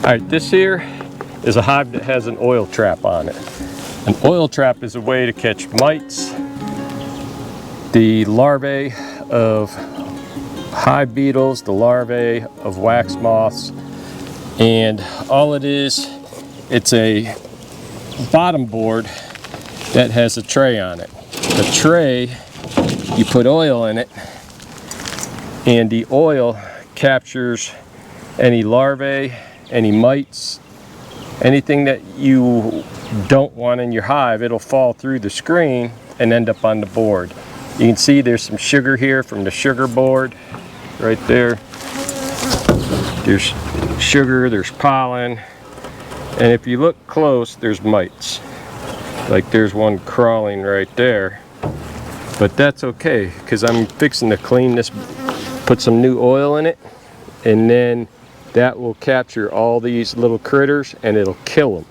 Alright, this here is a hive that has an oil trap on it. An oil trap is a way to catch mites, the larvae of hive beetles, the larvae of wax moths, and all it is, it's a bottom board that has a tray on it. The tray, you put oil in it, and the oil captures any larvae, any mites, anything that you don't want in your hive. It'll fall through the screen and end up on the board. You can see there's some sugar here from the sugar board right there. There's sugar, there's pollen, and if you look close, there's mites. Like there's one crawling right there, but that's okay because I'm fixing to clean this, put some new oil in it, and then that will capture all these little critters and it'll kill them.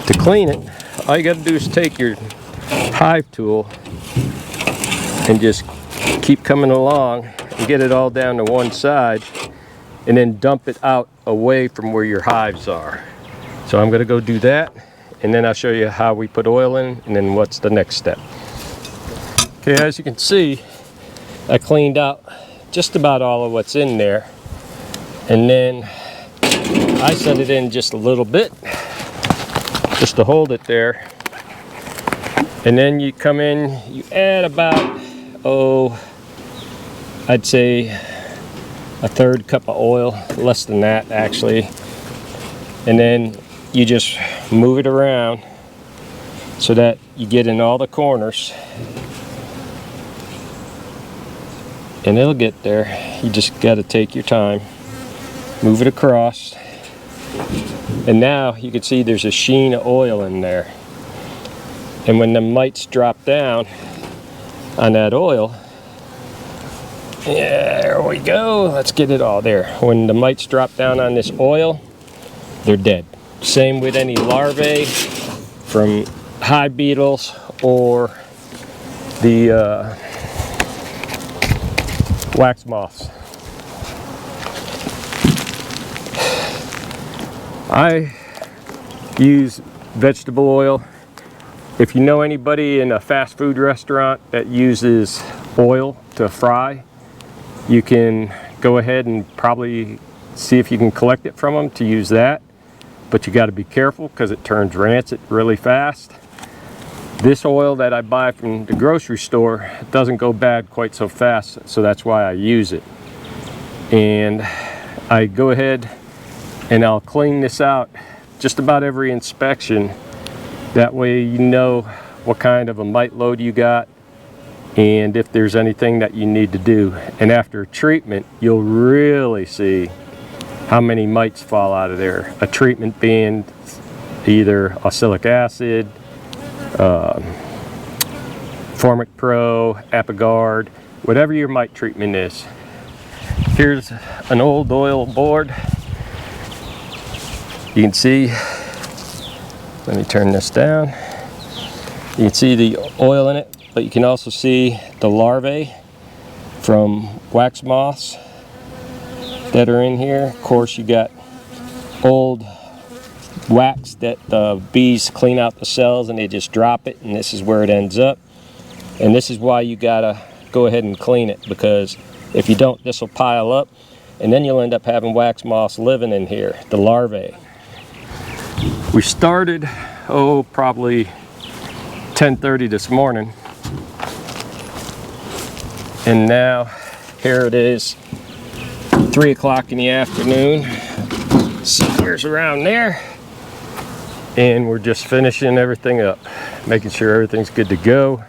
To clean it, all you got to do is take your hive tool and just keep coming along and get it all down to one side, and then dump it out away from where your hives are. So I'm going to go do that, and then I'll show you how we put oil in and then what's the next step. Okay, as you can see, I cleaned out just about all of what's in there, and then I set it in just a little bit just to hold it there, and then you come in, you add about, I'd say a third cup of oil, less than that actually, and then you just move it around so that you get in all the corners, and it'll get there. You just got to take your time, move it across, and now you can see there's a sheen of oil in there, and when the mites drop down on that oil, yeah, there we go, let's get it all there. When the mites drop down on this oil, they're dead. Same with any larvae from hive beetles or the wax moths. I use vegetable oil. If you know anybody in a fast food restaurant that uses oil to fry, you can go ahead and probably see if you can collect it from them to use that. But you got to be careful because it turns rancid really fast. This oil that I buy from the grocery store doesn't go bad quite so fast, so that's why I use it. And I go ahead and I'll clean this out just about every inspection. That way you know what kind of a mite load you got and if there's anything that you need to do. And after treatment, you'll really see how many mites fall out of there. A treatment being either oxalic acid, Formic Pro, Apigard, whatever your mite treatment is. Here's an old oil board. You can see, let me turn this down. You can see the oil in it, but you can also see the larvae from wax moths that are in here. Of course, you got old wax that the bees clean out the cells and they just drop it, and this is where it ends up. And this is why you gotta go ahead and clean it, because if you don't, this will pile up and then you'll end up having wax moths living in here, the larvae. We started, probably 10:30 this morning, and now here it is, 3 o'clock in the afternoon, somewhere's around there, and we're just finishing everything up, making sure everything's good to go.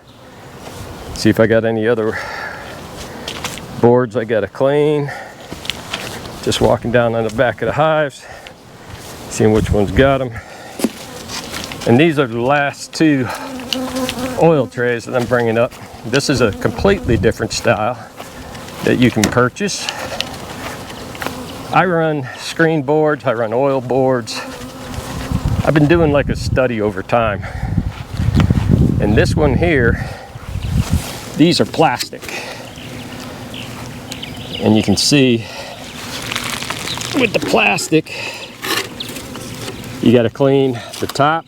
See if I got any other boards I gotta clean. Just walking down on the back of the hives, seeing which one's got them. And these are the last two oil trays that I'm bringing up. This is a completely different style that you can purchase. I run screen boards, I run oil boards. I've been doing like a study over time. And this one here, these are plastic. And you can see with the plastic, You got to clean the top,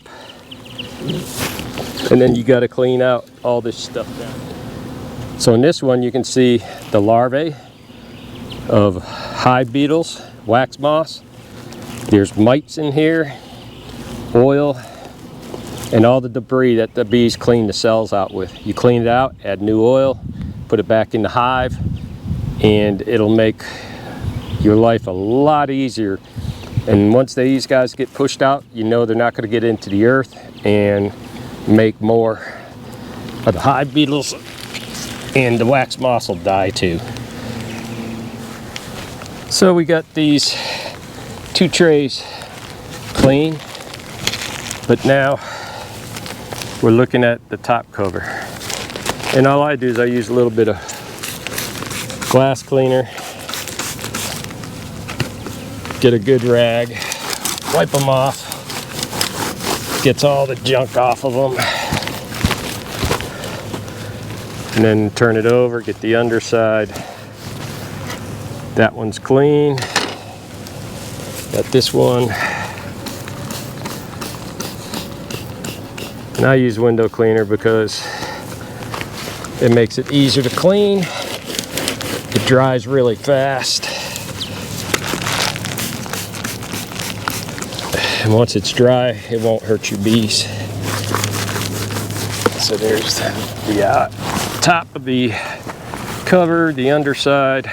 and then you got to clean out all this stuff down. So in this one you can see the larvae of hive beetles, wax moths. There's mites in here, oil, and all the debris that the bees clean the cells out with. You clean it out, add new oil, put it back in the hive, and it'll make your life a lot easier. And once these guys get pushed out, you know they're not going to get into the earth and make more of the hive beetles, and the wax moths will die too. So we got these 2 trays clean, but now we're looking at the top cover. And all I do is I use a little bit of glass cleaner, get a good rag, wipe them off, gets all the junk off of them, and then turn it over, get the underside. That one's clean. Got this one. And I use window cleaner because it makes it easier to clean. It dries really fast. And once it's dry, it won't hurt your bees. So there's the top of the cover, the underside.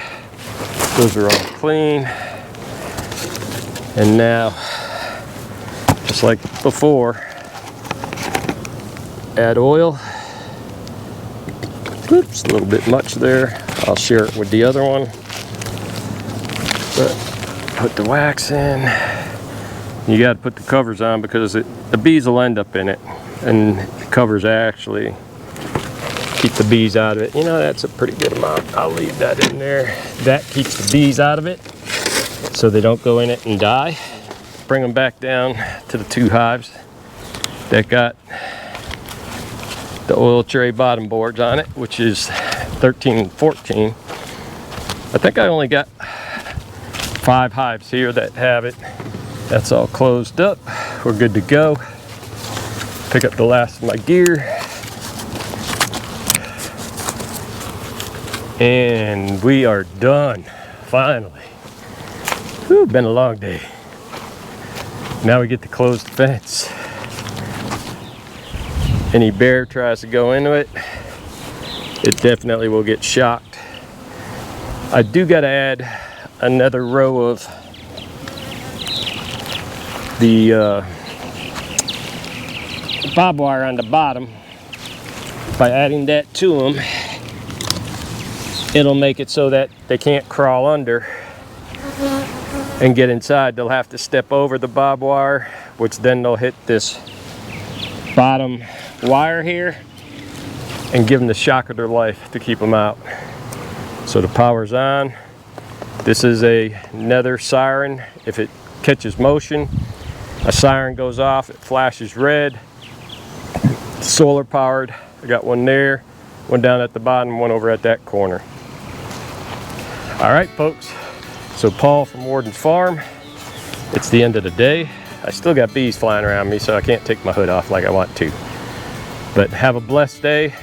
Those are all clean. And now, just like before, add oil. Oops, a little bit much there. I'll share it with the other one. But put the wax in. You got to put the covers on because the bees will end up in it, and the covers actually keep the bees out of it. You know, that's a pretty good amount. I'll leave that in there. That keeps the bees out of it so they don't go in it and die. Bring them back down to the 2 hives that got the oil tray bottom boards on it, which is 13 and 14. I think I only got 5 hives here that have it. That's all closed up. We're good to go. Pick up the last of my gear. And we are done, finally. Whew, been a long day. Now we get to close the fence. Any bear tries to go into it, it definitely will get shocked. I do gotta add another row of the barbed wire on the bottom. By adding that to them, it'll make it so that they can't crawl under and get inside. They'll have to step over the barbed wire, which then they'll hit this bottom wire here and give them the shock of their life to keep them out. So the power's on. This is another siren. If it catches motion, a siren goes off, it flashes red. It's solar powered. I got one there, one down at the bottom, one over at that corner. All right, folks. So Paul from Warden's Farm. It's the end of the day. I still got bees flying around me, so I can't take my hood off like I want to. But have a blessed day.